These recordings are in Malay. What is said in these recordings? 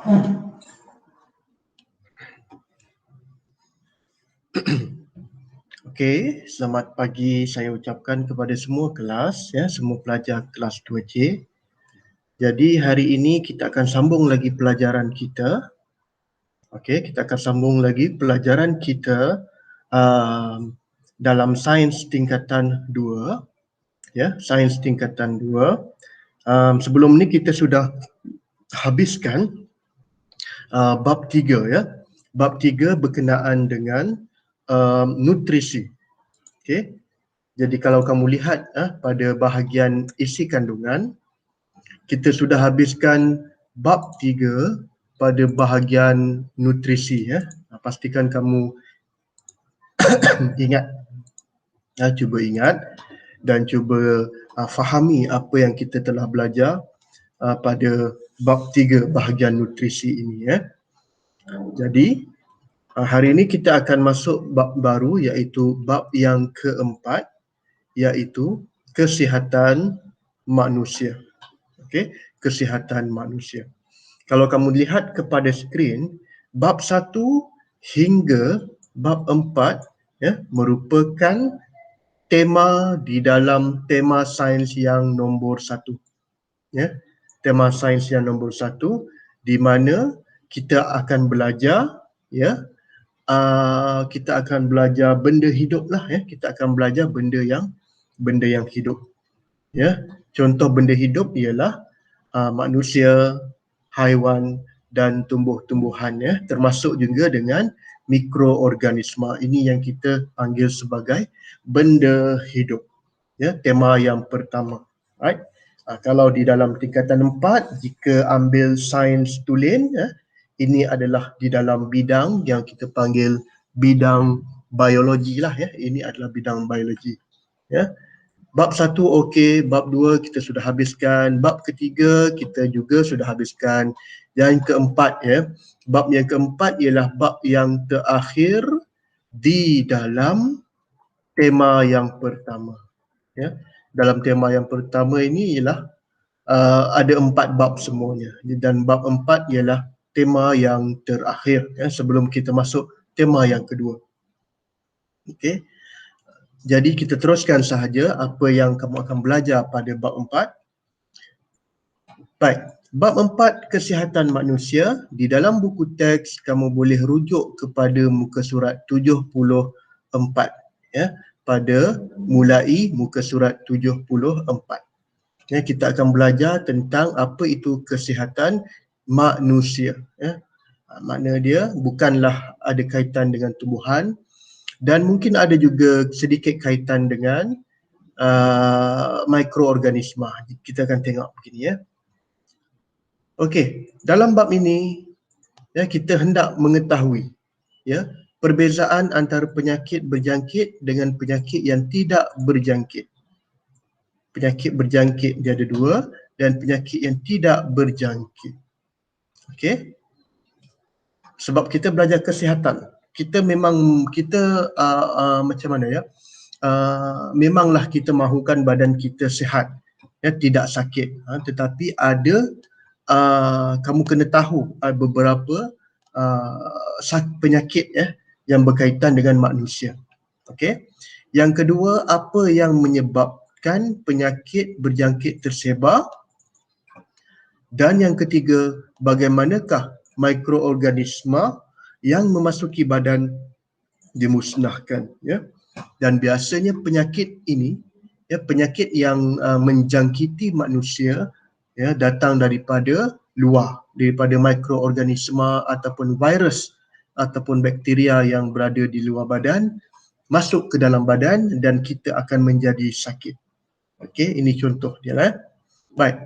Okey, selamat pagi saya ucapkan kepada semua kelas, semua pelajar kelas 2C. Jadi hari ini kita akan sambung lagi pelajaran kita. Okey, kita akan sambung lagi pelajaran kita dalam sains tingkatan 2, sains tingkatan 2. Sebelum ni kita sudah habiskan bab 3, Bab 3 berkenaan dengan nutrisi. Okey. Jadi kalau kamu lihat pada bahagian isi kandungan, kita sudah habiskan bab 3 pada bahagian nutrisi. Pastikan kamu ingat, cuba ingat dan cuba fahami apa yang kita telah belajar pada bab 3 bahagian nutrisi ini. Jadi hari ini kita akan masuk bab baru, iaitu bab yang keempat, iaitu kesihatan manusia. Okey, kesihatan manusia. Kalau kamu lihat kepada skrin, bab 1 hingga bab 4 merupakan tema di dalam tema sains yang nombor 1. Tema sains yang nombor 1, di mana kita akan belajar kita akan belajar benda hidup lah, kita akan belajar benda yang hidup. Contoh benda hidup ialah manusia, haiwan dan tumbuh-tumbuhan, termasuk juga dengan mikroorganisma. Ini yang kita panggil sebagai benda hidup. Tema yang pertama. Right? Kalau di dalam tingkatan 4, jika ambil sains tulen, ini adalah di dalam bidang yang kita panggil bidang biologi lah. Ini adalah bidang biologi. Bab 1 okey, bab 2 kita sudah habiskan, bab ketiga kita juga sudah habiskan. Yang keempat, bab yang keempat ialah bab yang terakhir di dalam tema yang pertama. Dalam tema yang pertama ini ialah ada 4 bab semuanya, dan bab 4 ialah tema yang terakhir sebelum kita masuk tema yang kedua. Okey. Jadi kita teruskan sahaja apa yang kamu akan belajar pada bab 4. Baik, bab 4 kesihatan manusia. Di dalam buku teks kamu boleh rujuk kepada muka surat 74, pada mulai muka surat 74. Kita akan belajar tentang apa itu kesihatan manusia. Makna dia bukanlah ada kaitan dengan tumbuhan, dan mungkin ada juga sedikit kaitan dengan mikroorganisma. Kita akan tengok begini. Okey, dalam bab ini kita hendak mengetahui perbezaan antara penyakit berjangkit dengan penyakit yang tidak berjangkit. Penyakit berjangkit dia ada 2, dan penyakit yang tidak berjangkit. Okey. Sebab kita belajar kesihatan, kita memang macam mana memanglah kita mahukan badan kita sihat, tidak sakit, tetapi ada kamu kena tahu beberapa penyakit yang berkaitan dengan manusia. Okey. Yang kedua, apa yang menyebabkan penyakit berjangkit tersebar, dan yang ketiga, bagaimanakah mikroorganisma yang memasuki badan dimusnahkan. Dan biasanya penyakit ini, penyakit yang menjangkiti manusia, datang daripada luar, daripada mikroorganisma ataupun virus ataupun bakteria yang berada di luar badan, masuk ke dalam badan dan kita akan menjadi sakit. Okey, ini contoh dia. Baik,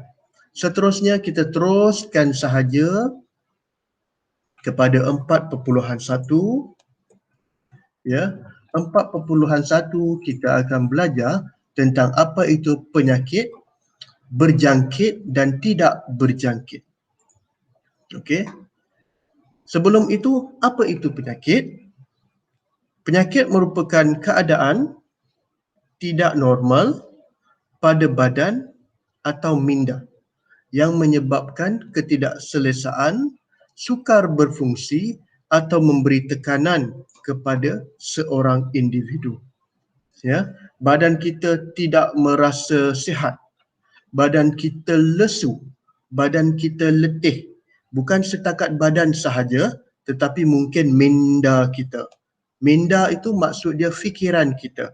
seterusnya kita teruskan sahaja kepada 4.1. 4.1 kita akan belajar tentang apa itu penyakit berjangkit dan tidak berjangkit. Okey. Sebelum itu, apa itu penyakit? Penyakit merupakan keadaan tidak normal pada badan atau minda yang menyebabkan ketidakselesaan sukar berfungsi atau memberi tekanan kepada seorang individu. Ya, badan kita tidak merasa sihat, badan kita lesu, badan kita letih. Bukan setakat badan sahaja, tetapi mungkin minda kita. Minda itu maksud dia fikiran kita.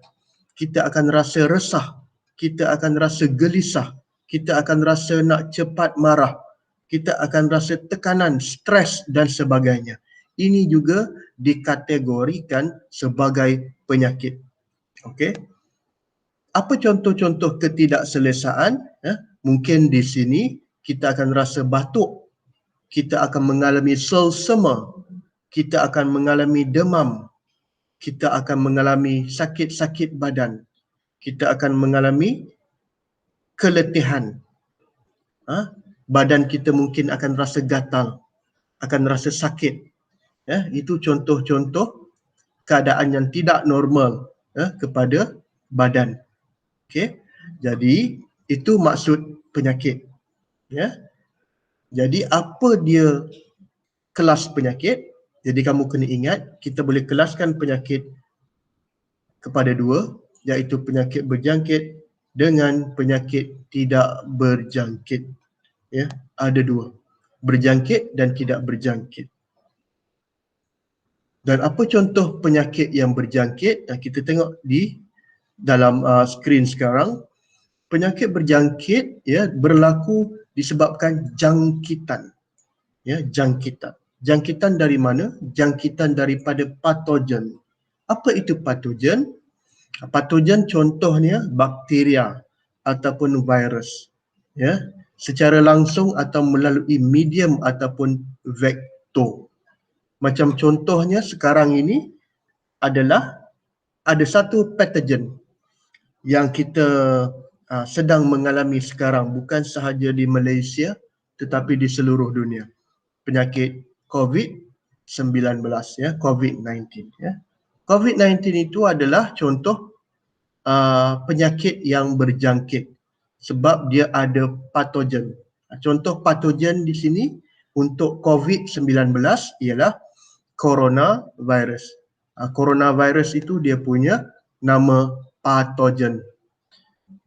Kita akan rasa resah, kita akan rasa gelisah, kita akan rasa nak cepat marah, kita akan rasa tekanan, stres dan sebagainya. Ini juga dikategorikan sebagai penyakit. Okey. Apa contoh-contoh ketidakselesaan? Mungkin di sini kita akan rasa batuk, kita akan mengalami selsema, kita akan mengalami demam, kita akan mengalami sakit-sakit badan, kita akan mengalami keletihan. Badan kita mungkin akan rasa gatal, akan rasa sakit. Itu contoh-contoh keadaan yang tidak normal kepada badan. Okey. Jadi itu maksud penyakit. Jadi apa dia kelas penyakit? Jadi kamu kena ingat, kita boleh kelaskan penyakit kepada dua, iaitu penyakit berjangkit dengan penyakit tidak berjangkit. Ada dua, berjangkit dan tidak berjangkit. Dan apa contoh penyakit yang berjangkit? Kita tengok di dalam skrin sekarang. Penyakit berjangkit berlaku disebabkan jangkitan. Jangkitan. Jangkitan dari mana? Jangkitan daripada patogen. Apa itu patogen? Patogen contohnya bakteria ataupun virus. Secara langsung atau melalui medium ataupun vektor. Macam contohnya sekarang ini adalah ada satu patogen yang kita sedang mengalami sekarang, bukan sahaja di Malaysia tetapi di seluruh dunia. Penyakit COVID-19, COVID-19. COVID-19 itu adalah contoh penyakit yang berjangkit sebab dia ada patogen. Contoh patogen di sini untuk COVID-19 ialah coronavirus. Coronavirus itu dia punya nama patogen.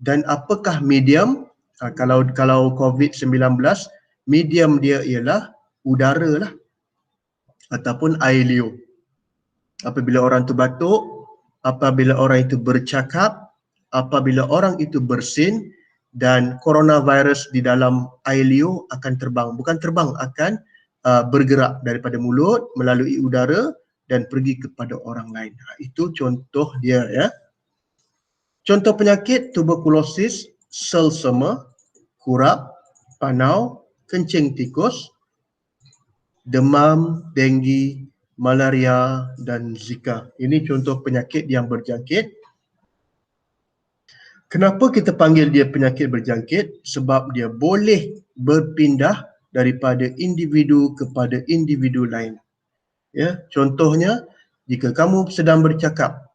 Dan apakah medium? Kalau COVID-19, medium dia ialah udara lah ataupun air liur. Apabila orang itu batuk, apabila orang itu bercakap, apabila orang itu bersin, dan coronavirus di dalam air liur akan terbang. Bukan terbang, akan bergerak daripada mulut melalui udara dan pergi kepada orang lain. Itu contoh dia. Contoh penyakit tuberkulosis, selsema, kurap, panau, kencing tikus, demam, denggi, malaria dan Zika. Ini contoh penyakit yang berjangkit. Kenapa kita panggil dia penyakit berjangkit? Sebab dia boleh berpindah daripada individu kepada individu lain. Contohnya, jika kamu sedang bercakap,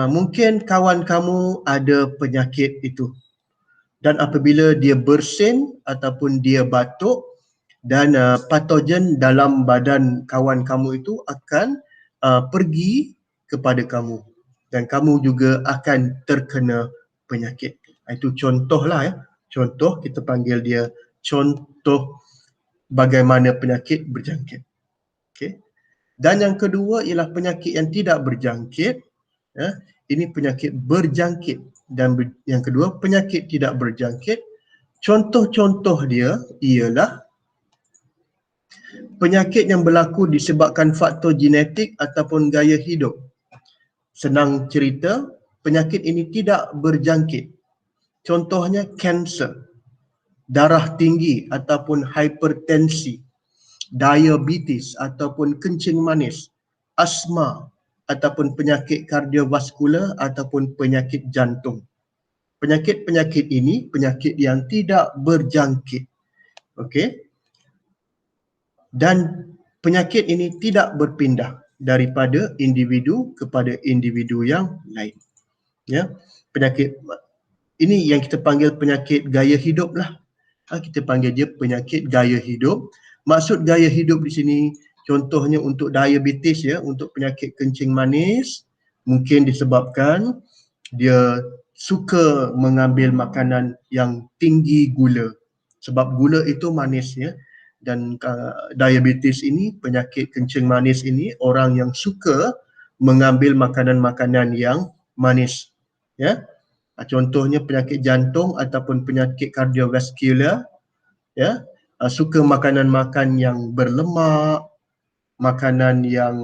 mungkin kawan kamu ada penyakit itu, dan apabila dia bersin ataupun dia batuk, dan patogen dalam badan kawan kamu itu akan pergi kepada kamu dan kamu juga akan terkena penyakit. Itu contohlah. Contoh, kita panggil dia contoh bagaimana penyakit berjangkit. Okay. Dan yang kedua ialah penyakit yang tidak berjangkit. Ini penyakit berjangkit. Dan yang kedua, penyakit tidak berjangkit. Contoh-contoh dia ialah penyakit yang berlaku disebabkan faktor genetik ataupun gaya hidup. Senang cerita, penyakit ini tidak berjangkit. Contohnya kanser, darah tinggi ataupun hipertensi, diabetes ataupun kencing manis, asma ataupun penyakit kardiovaskular ataupun penyakit jantung. Penyakit-penyakit ini penyakit yang tidak berjangkit. Okey. Dan penyakit ini tidak berpindah daripada individu kepada individu yang lain. Penyakit ini yang kita panggil penyakit gaya hidup lah. Kita panggil dia penyakit gaya hidup. Maksud gaya hidup di sini contohnya untuk diabetes ya, untuk penyakit kencing manis, mungkin disebabkan dia suka mengambil makanan yang tinggi gula. Sebab gula itu manis ya. Dan diabetes ini, penyakit kencing manis ini, orang yang suka mengambil makanan-makanan yang manis. Ya. Contohnya penyakit jantung ataupun penyakit kardiovaskular, ya, suka makanan-makan yang berlemak, makanan yang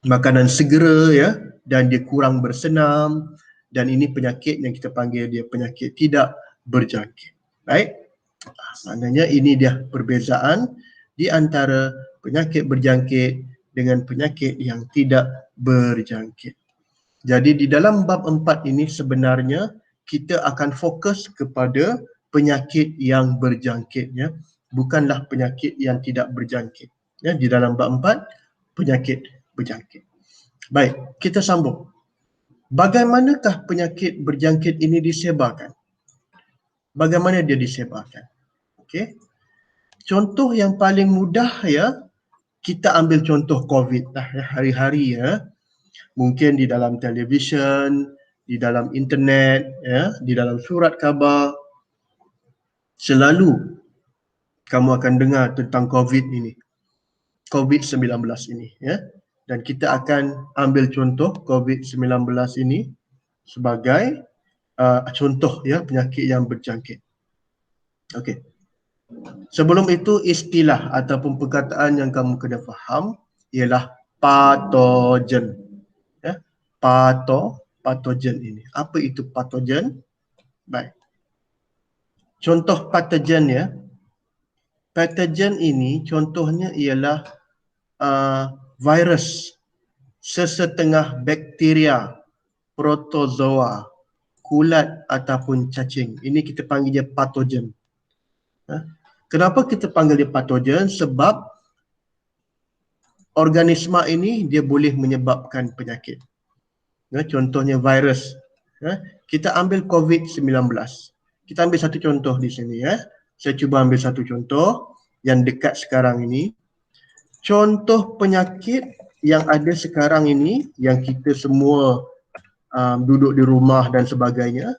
makanan segera ya, dan dia kurang bersenam, dan ini penyakit yang kita panggil dia penyakit tidak berjangkit. Baik, maknanya ini dia perbezaan di antara penyakit berjangkit dengan penyakit yang tidak berjangkit. Jadi di dalam bab 4 ini sebenarnya kita akan fokus kepada penyakit yang berjangkit ya, bukanlah penyakit yang tidak berjangkit. Ya, di dalam bab 4 penyakit berjangkit. Baik, kita sambung. Bagaimanakah penyakit berjangkit ini disebarkan? Bagaimana dia disebarkan? Okey. Contoh yang paling mudah ya, kita ambil contoh COVID lah ya, hari-hari ya. Mungkin di dalam televisyen, di dalam internet, ya, di dalam surat khabar, selalu kamu akan dengar tentang COVID ini, COVID-19 ini, ya. Dan kita akan ambil contoh COVID-19 ini sebagai contoh ya penyakit yang berjangkit. Okey. Sebelum itu istilah ataupun perkataan yang kamu kena faham ialah patogen. Ya, patogen ini. Apa itu patogen? Baik. Contoh patogen ya. Patogen ini contohnya ialah virus, sesetengah bakteria, protozoa, kulat ataupun cacing. Ini kita panggil dia patogen. Kenapa kita panggil dia patogen? Sebab organisma ini dia boleh menyebabkan penyakit. Contohnya virus. Kita ambil COVID-19. Kita ambil satu contoh di sini ya. Saya cuba ambil satu contoh yang dekat sekarang ini. Contoh penyakit yang ada sekarang ini, yang kita semua duduk di rumah dan sebagainya.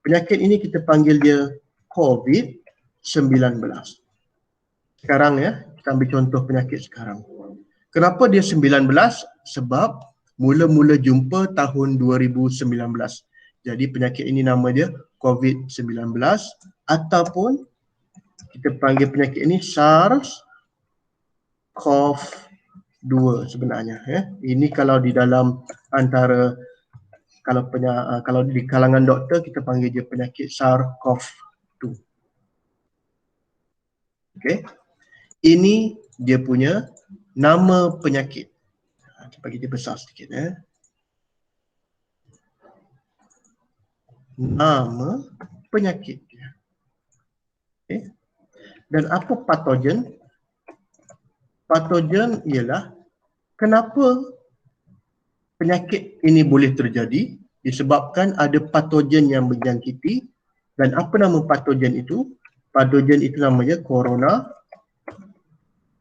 Penyakit ini kita panggil dia COVID-19. Sekarang ya, kita ambil contoh penyakit sekarang. Kenapa dia 19? Sebab mula-mula jumpa tahun 2019. Jadi penyakit ini nama dia COVID-19 ataupun kita panggil penyakit ini SARS-CoV-2 sebenarnya ya. Ini kalau di dalam antara kalau di kalangan doktor kita panggil dia penyakit SARS-CoV-2. Okey. Ini dia punya nama penyakit. Kita bagi dia besar sedikit ya. Nama penyakit dia. Okay. Dan apa patogen? Patogen ialah kenapa penyakit ini boleh terjadi, disebabkan ada patogen yang menjangkiti. Dan apa nama patogen itu? Patogen itu namanya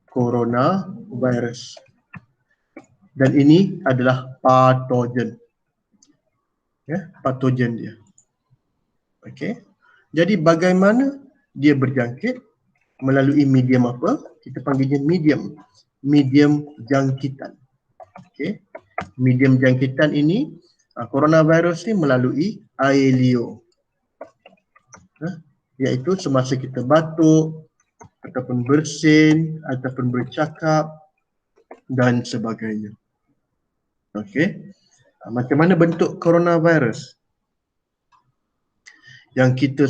coronavirus. Dan ini adalah patogen. Ya, patogen dia. Okey. Jadi bagaimana dia berjangkit? Melalui medium apa? Kita panggilnya medium jangkitan. Okey. Medium jangkitan ini coronavirus ni melalui air liur. Iaitu semasa kita batuk ataupun bersin ataupun bercakap dan sebagainya. Okey. Macam mana bentuk coronavirus? Yang kita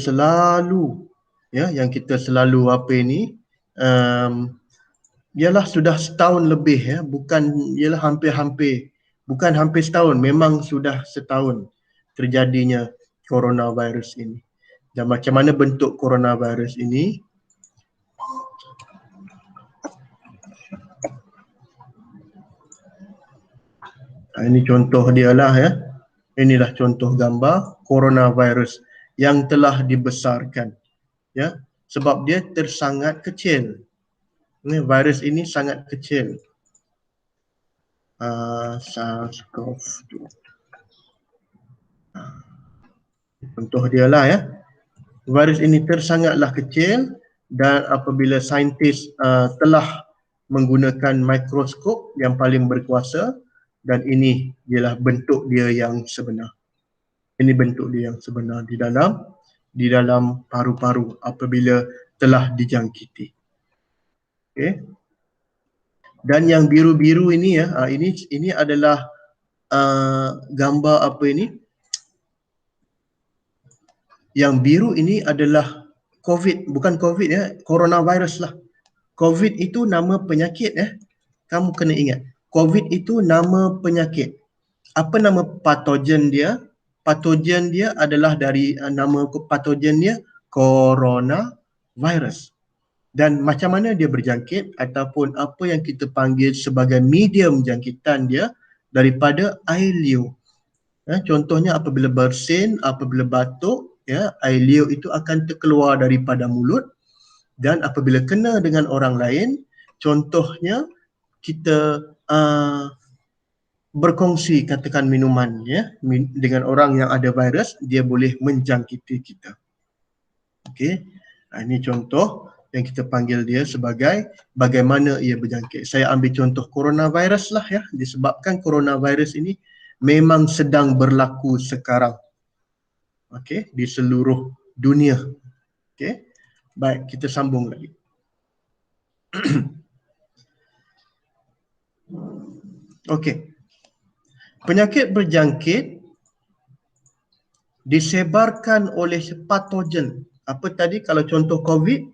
selalu apa ini ialah sudah setahun lebih ya, bukan hampir setahun, memang sudah setahun terjadinya coronavirus ini. Dan macam mana bentuk coronavirus ini? Ini contoh dia lah ya. Inilah contoh gambar coronavirus yang telah dibesarkan ya sebab dia tersangat kecil. Virus ini sangat kecil. SARS-CoV-2. Contoh dia lah ya. Virus ini tersangatlah kecil dan apabila saintis telah menggunakan mikroskop yang paling berkuasa, dan ini ialah bentuk dia yang sebenar. Ini bentuk dia yang sebenar di dalam paru-paru apabila telah dijangkiti. Okey. Dan yang biru-biru ini ya, ini adalah gambar apa ini? Yang biru ini adalah COVID, bukan COVID ya, coronavirus lah. COVID itu nama penyakit ya. Kamu kena ingat, COVID itu nama penyakit. Apa nama patogen dia? Patogen dia adalah dari nama patogen dia coronavirus. Dan macam mana dia berjangkit ataupun apa yang kita panggil sebagai medium jangkitan dia daripada air liur. Contohnya apabila bersin, apabila batuk, ya, air liur itu akan terkeluar daripada mulut, dan apabila kena dengan orang lain, contohnya kita berkongsi katakan minuman ya dengan orang yang ada virus, dia boleh menjangkiti kita. Okey. Ini contoh yang kita panggil dia sebagai bagaimana ia berjangkit. Saya ambil contoh coronavirus lah ya, disebabkan coronavirus ini memang sedang berlaku sekarang. Okey, di seluruh dunia. Okey. Baik, kita sambung lagi. Okey. Penyakit berjangkit disebarkan oleh patogen. Apa tadi kalau contoh COVID?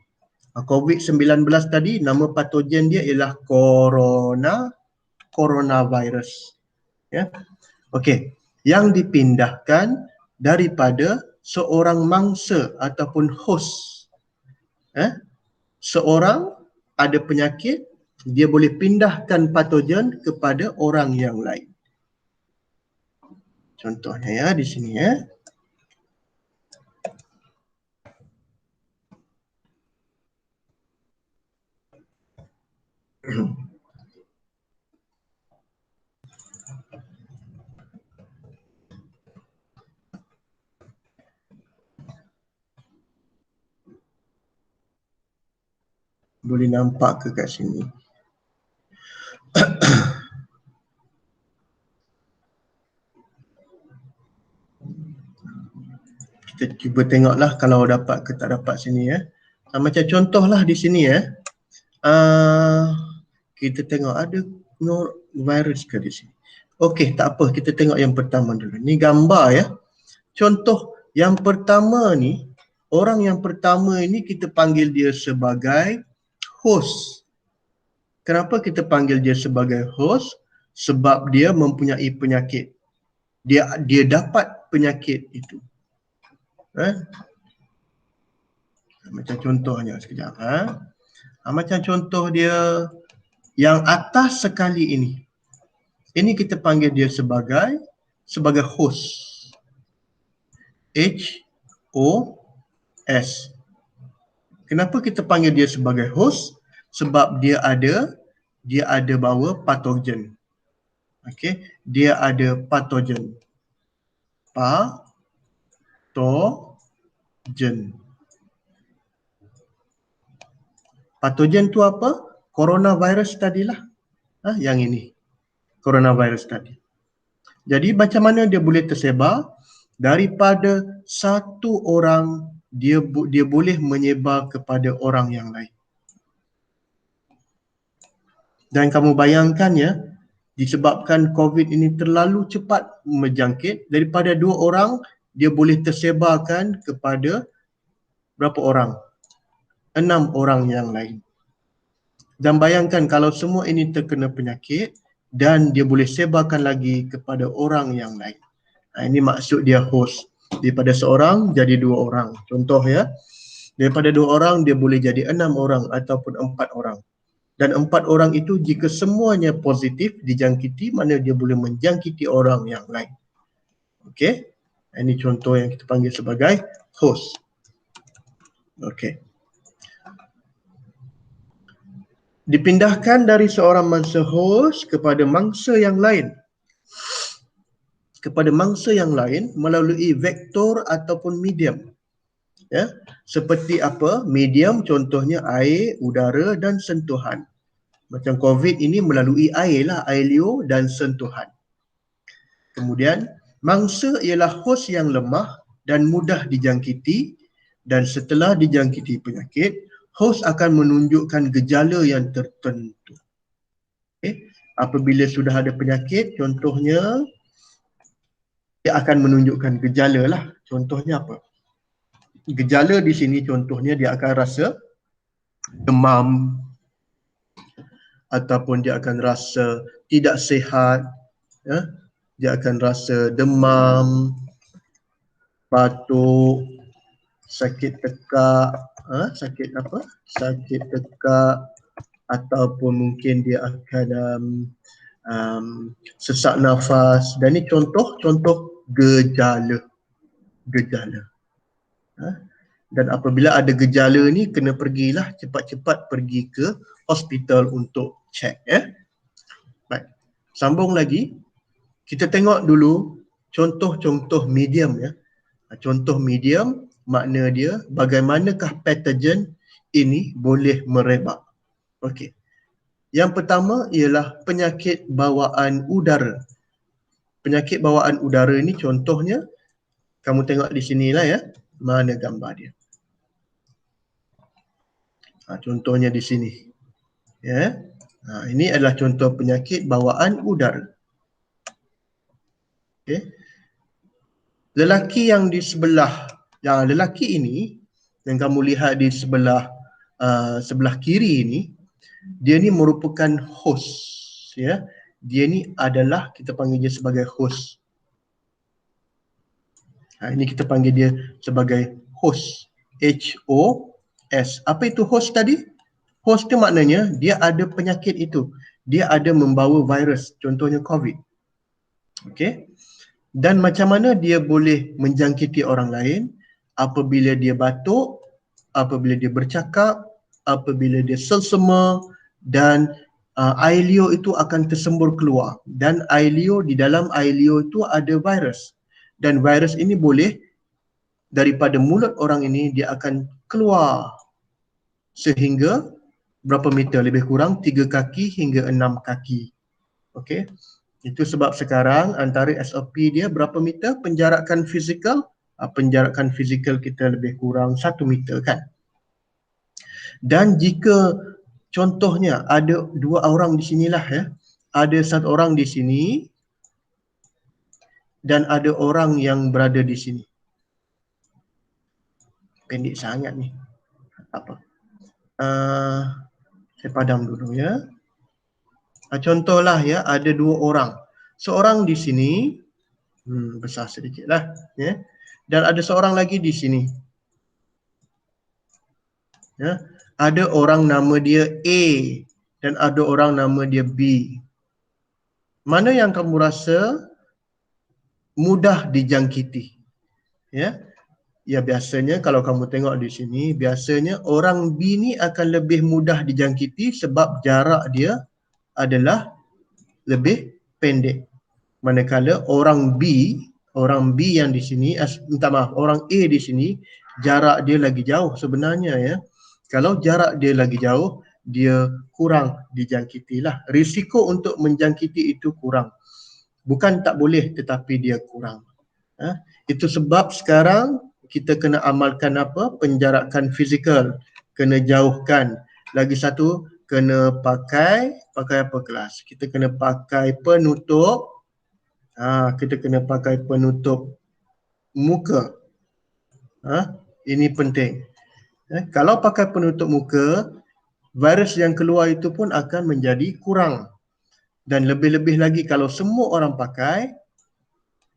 COVID-19 tadi nama patogen dia ialah coronavirus. Ya. Okey. Yang dipindahkan daripada seorang mangsa ataupun host. Seorang ada penyakit, dia boleh pindahkan patogen kepada orang yang lain. Contohnya ya di sini ya. Boleh nampak ke kat sini? Kita cuba tengoklah kalau dapat ke tak dapat sini ya. Macam contohlah di sini ya. Kita tengok ada virus ke di sini. Okey, tak apa, kita tengok yang pertama dulu. Ni gambar ya. Contoh yang pertama ni, orang yang pertama ini kita panggil dia sebagai host. Kenapa kita panggil dia sebagai host? Sebab dia mempunyai penyakit. Dia dapat penyakit itu. Macam contohnya sekejap. Macam contoh dia yang atas sekali ini. Ini kita panggil dia sebagai host. H-O-S. Kenapa kita panggil dia sebagai host? Sebab dia ada bawa patogen. Okey, dia ada patogen. Patogen tu apa? Coronavirus tadilah. Yang ini. Coronavirus tadi. Jadi macam mana dia boleh tersebar? Daripada satu orang dia boleh menyebar kepada orang yang lain. Dan kamu bayangkan ya, disebabkan COVID ini terlalu cepat menjangkit, daripada 2 orang dia boleh tersebarkan kepada berapa orang? 6 orang yang lain. Dan bayangkan kalau semua ini terkena penyakit dan dia boleh sebarkan lagi kepada orang yang lain. Ini maksud dia host. Daripada seorang jadi 2 orang. Contoh ya, daripada 2 orang dia boleh jadi 6 orang ataupun 4 orang. Dan 4 orang itu jika semuanya positif dijangkiti, mana dia boleh menjangkiti orang yang lain. Okey. Ini contoh yang kita panggil sebagai host. Okey. dipindahkan dari seorang mangsa host kepada mangsa yang lain. Kepada mangsa yang lain melalui vektor ataupun medium. Ya, seperti apa? Medium contohnya air, udara dan sentuhan. Macam COVID ini melalui air lah, air liur dan sentuhan. Kemudian, mangsa ialah hos yang lemah dan mudah dijangkiti, dan setelah dijangkiti penyakit, hos akan menunjukkan gejala yang tertentu. Okay. Apabila sudah ada penyakit, contohnya, dia akan menunjukkan gejala lah. Contohnya apa? Gejala di sini contohnya dia akan rasa demam, ataupun dia akan rasa tidak sihat, ya. Dia akan rasa demam, batuk, sakit tekak, sakit apa? Sakit tekak, ataupun mungkin dia akan sesak nafas. Dan ini contoh gejala. Dan apabila ada gejala ni, kena pergilah cepat-cepat pergi ke hospital untuk check. Baik. Sambung lagi. Kita tengok dulu contoh-contoh medium. Contoh medium makna dia bagaimanakah patogen ini boleh merebak. Okey. Yang pertama ialah penyakit bawaan udara. Penyakit bawaan udara ini contohnya, kamu tengok di sinilah ya, mana gambar dia. Contohnya di sini. Ya. Ini adalah contoh penyakit bawaan udara. Okay. Lelaki yang di sebelah, lelaki ini yang kamu lihat di sebelah kiri ini, dia ni merupakan host. Ya. Dia ni adalah, kita panggil dia sebagai host. Ini kita panggil dia sebagai host. H-O-S. Apa itu host tadi? Host itu maknanya dia ada penyakit itu. Dia ada membawa virus, contohnya COVID. Okey. Dan macam mana dia boleh menjangkiti orang lain? Apabila dia batuk, apabila dia bercakap, apabila dia selsema, dan air liur itu akan tersembur keluar. Dan air liur, di dalam air liur itu ada virus. Dan virus ini boleh daripada mulut orang ini dia akan keluar sehingga berapa meter? Lebih kurang 3 kaki hingga 6 kaki. Okey. Itu sebab sekarang antara SOP dia berapa meter penjarakan fizikal? Penjarakan fizikal kita lebih kurang 1 meter kan. Dan jika contohnya ada 2 orang di sinilah ya. Ada 1 orang di sini dan ada orang yang berada di sini. Pendek sangat ni. Apa? Saya padam dulu ya. Contohlah ya, ada 2 orang. Seorang di sini, besar sedikit lah. Ya. Dan ada seorang lagi di sini. Ya. Ada orang nama dia A dan ada orang nama dia B. Mana yang kamu rasa mudah dijangkiti? Ya. Ya, biasanya kalau kamu tengok di sini, biasanya orang B ni akan lebih mudah dijangkiti sebab jarak dia adalah lebih pendek. Manakala orang B yang di sini, orang A di sini, jarak dia lagi jauh sebenarnya ya. Kalau jarak dia lagi jauh, dia kurang dijangkiti lah. Risiko untuk menjangkiti itu kurang. Bukan tak boleh tetapi dia kurang. Itu sebab sekarang kita kena amalkan apa? Penjarakan fizikal. Kena jauhkan. Lagi satu, kena pakai apa kelas? Kita kena pakai penutup. Kita kena pakai penutup muka. Ini penting. Kalau pakai penutup muka, virus yang keluar itu pun akan menjadi kurang. Dan lebih-lebih lagi kalau semua orang pakai,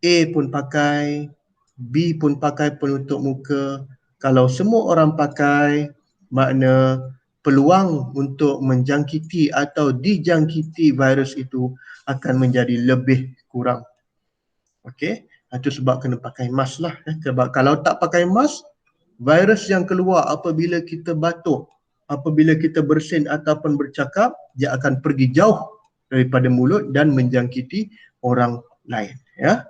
A pun pakai, B pun pakai penutup muka. Kalau semua orang pakai, makna peluang untuk menjangkiti atau dijangkiti virus itu akan menjadi lebih kurang. Okey, itu sebab kena pakai mask lah. Sebab kalau tak pakai mask, virus yang keluar apabila kita batuk, apabila kita bersin ataupun bercakap, dia akan pergi jauh daripada mulut dan menjangkiti orang lain. Ya,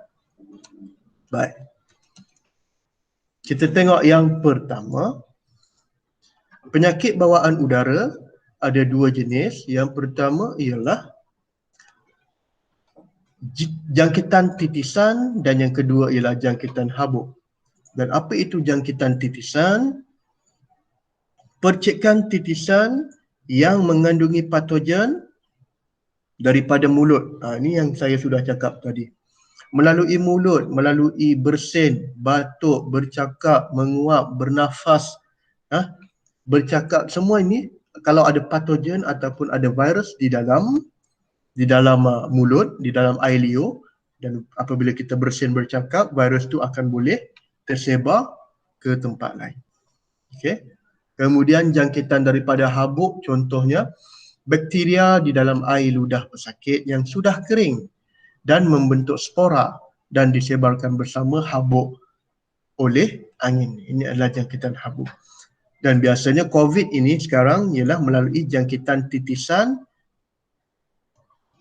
baik. Kita tengok yang pertama. Penyakit bawaan udara ada dua jenis. Yang pertama ialah jangkitan titisan dan yang kedua ialah jangkitan habuk. Dan apa itu jangkitan titisan? Percikan titisan yang mengandungi patogen daripada mulut. Ini yang saya sudah cakap tadi. Melalui mulut, melalui bersin, batuk, bercakap, menguap, bernafas, bercakap, semua ini kalau ada patogen ataupun ada virus di dalam mulut, di dalam air liur, dan apabila kita bersin bercakap, virus itu akan boleh tersebar ke tempat lain. Okey. Kemudian jangkitan daripada habuk, contohnya bakteria di dalam air ludah pesakit yang sudah kering dan membentuk spora dan disebarkan bersama habuk oleh angin. Ini adalah jangkitan habuk. Dan biasanya COVID ini sekarang ialah melalui jangkitan titisan,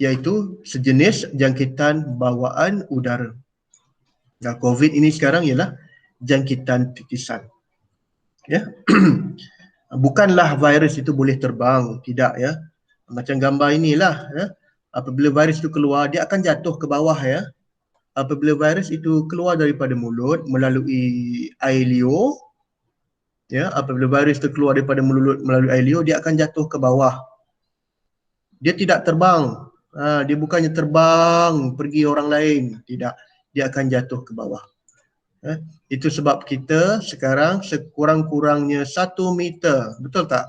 iaitu sejenis jangkitan bawaan udara. Nah, COVID ini sekarang ialah jangkitan titisan. Ya. Bukanlah virus itu boleh terbang, tidak ya. Macam gambar inilah ya. Apabila virus itu keluar, dia akan jatuh ke bawah ya. Apabila virus itu keluar daripada mulut melalui air liur, ya, apabila virus itu keluar daripada mulut melalui air liur, dia akan jatuh ke bawah. Dia tidak terbang. Dia bukannya terbang pergi orang lain, tidak. Dia akan jatuh ke bawah. Itu sebab kita sekarang sekurang-kurangnya 1 meter, betul tak?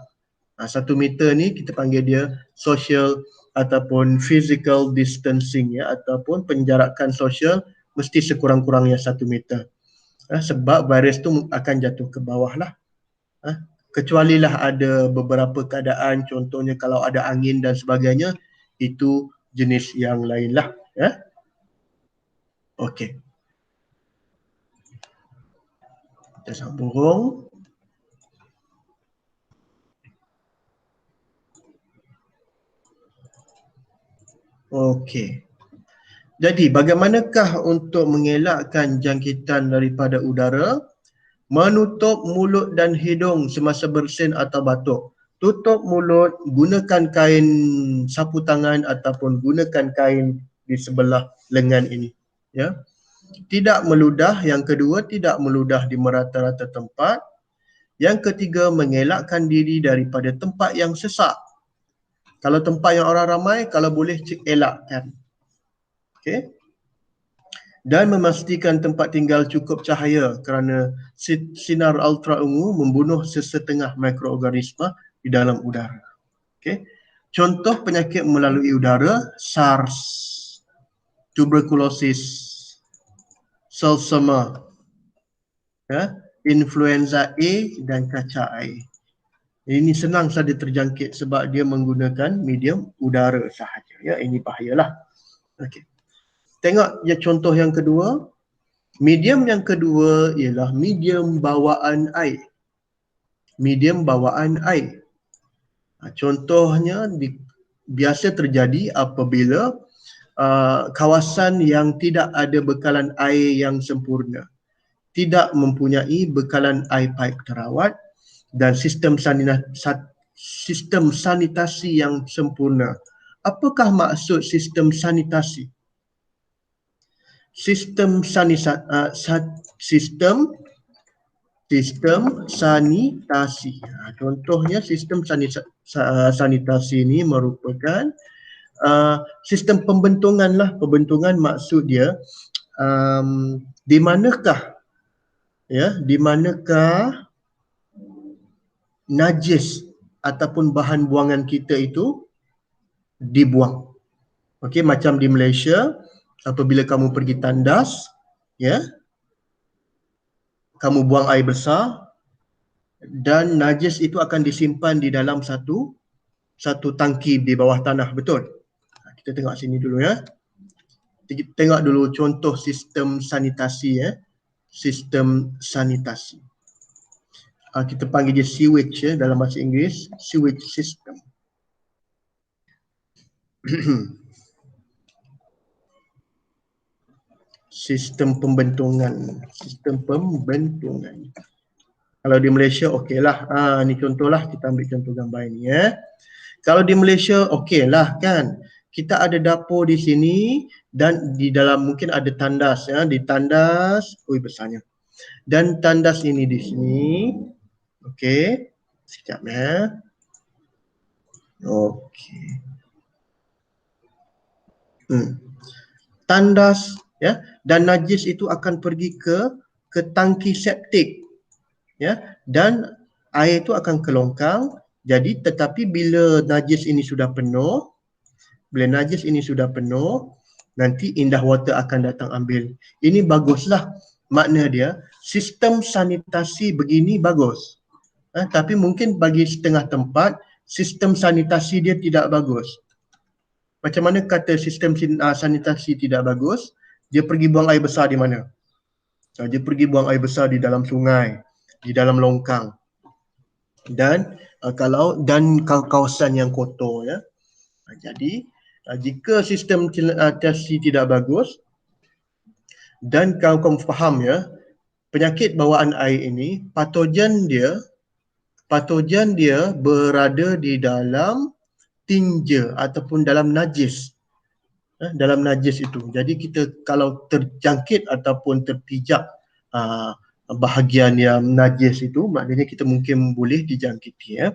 1 meter ni kita panggil dia social ataupun physical distancing ya, ataupun penjarakan sosial mesti sekurang-kurangnya 1 meter. Sebab virus tu akan jatuh ke bawah lah. Kecualilah ada beberapa keadaan, contohnya kalau ada angin dan sebagainya, itu jenis yang lain lah. Okey. Kita sambung. Okey. Jadi bagaimanakah untuk mengelakkan jangkitan daripada udara? Menutup mulut dan hidung semasa bersin atau batuk. Tutup mulut, gunakan kain sapu tangan ataupun gunakan kain di sebelah lengan ini. Ya. Tidak meludah. Yang kedua, tidak meludah di merata-rata tempat. Yang ketiga, mengelakkan diri daripada tempat yang sesak. Kalau tempat yang orang ramai, kalau boleh elakkan. Okey. Dan memastikan tempat tinggal cukup cahaya kerana sinar ultraungu membunuh sesetengah mikroorganisma di dalam udara. Okey. Contoh penyakit melalui udara, SARS, tuberkulosis, salmonella, influenza A dan kacak air. Ini senang saja terjangkit sebab dia menggunakan medium udara sahaja. Ya, ini bahayalah. Okey. Tengok ya contoh yang kedua. Medium yang kedua ialah medium bawaan air. Medium bawaan air. Contohnya biasa terjadi apabila kawasan yang tidak ada bekalan air yang sempurna, tidak mempunyai bekalan air paip terawat dan sistem sanitasi yang sempurna. Apakah maksud sistem sanitasi? Sistem sanitasi. Contohnya sistem sanitasi ini merupakan sistem pembentungan lah. Pembentungan maksud dia di manakah najis ataupun bahan buangan kita itu dibuang. Okey, macam di Malaysia, apabila kamu pergi tandas, ya, kamu buang air besar dan najis itu akan disimpan di dalam satu tangki di bawah tanah, betul? Kita tengok sini dulu ya. Tengok dulu contoh sistem sanitasi ya. Sistem sanitasi. kita panggil dia sewage ya, dalam bahasa Inggeris, sewage system. Sistem pembentungan. Kalau di Malaysia okeylah. Ni contohlah, kita ambil contoh gambar ini ya. Kalau di Malaysia okeylah kan. Kita ada dapur di sini dan di dalam mungkin ada tandas ya, di tandas, besarnya. Dan tandas ini di sini. Okey. Sekejap ya. Okey. Tandas ya, dan najis itu akan pergi ke tangki septik ya, dan air itu akan ke longkang. Jadi tetapi bila najis ini sudah penuh, nanti Indah Water akan datang ambil. Ini baguslah, makna dia sistem sanitasi begini bagus. Tapi mungkin bagi setengah tempat sistem sanitasi dia tidak bagus. Macam mana kata sistem sanitasi tidak bagus? Dia pergi buang air besar di mana? Dia pergi buang air besar di dalam sungai, di dalam longkang. Dan kawasan yang kotor ya. Jadi jika sistem sanitasi tidak bagus, dan kamu faham ya, penyakit bawaan air ini patogen dia berada di dalam tinja ataupun dalam najis. Dalam najis itu. Jadi kita kalau terjangkit ataupun terpijak bahagian yang najis itu, maknanya kita mungkin boleh dijangkiti ya.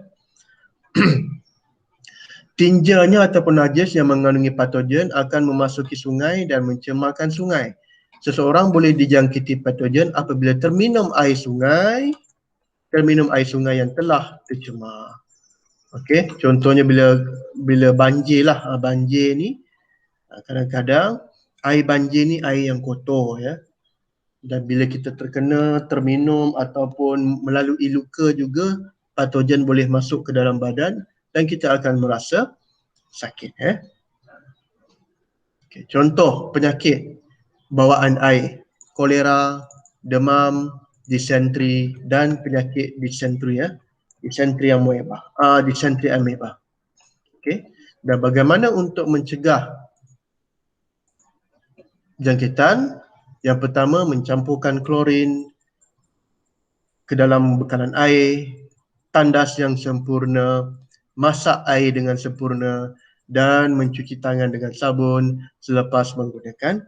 Tinjanya ataupun najis yang mengandungi patogen akan memasuki sungai dan mencemarkan sungai. Seseorang boleh dijangkiti patogen apabila terminum air sungai yang telah tercemar. Okey, contohnya bila banjir lah, banjir ni kadang-kadang air banjir ni air yang kotor ya. Dan bila kita terminum ataupun melalui luka juga, patogen boleh masuk ke dalam badan dan kita akan merasa sakit ya. Okay, contoh penyakit bawaan air, kolera, demam, disentri dan penyakit disentri ya. Disentri ameba. Okey. Dan bagaimana untuk mencegah jangkitan? Yang pertama, mencampurkan klorin ke dalam bekalan air, tandas yang sempurna, masak air dengan sempurna dan mencuci tangan dengan sabun selepas menggunakan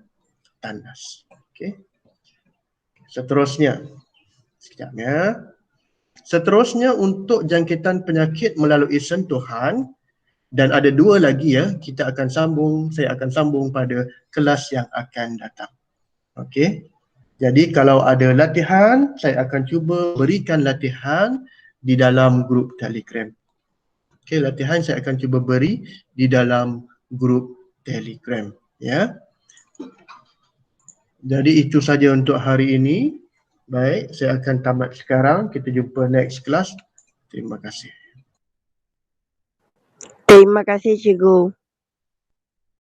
tandas. Okey. Seterusnya, sekejap ya. Seterusnya untuk jangkitan penyakit melalui sentuhan, dan ada dua lagi ya, saya akan sambung pada kelas yang akan datang. Okey. Jadi kalau ada latihan, saya akan cuba berikan latihan di dalam grup Telegram. Okey, latihan saya akan cuba beri di dalam grup Telegram ya. Jadi itu saja untuk hari ini. Baik, saya akan tamat sekarang. Kita jumpa next class. Terima kasih. Terima kasih cikgu.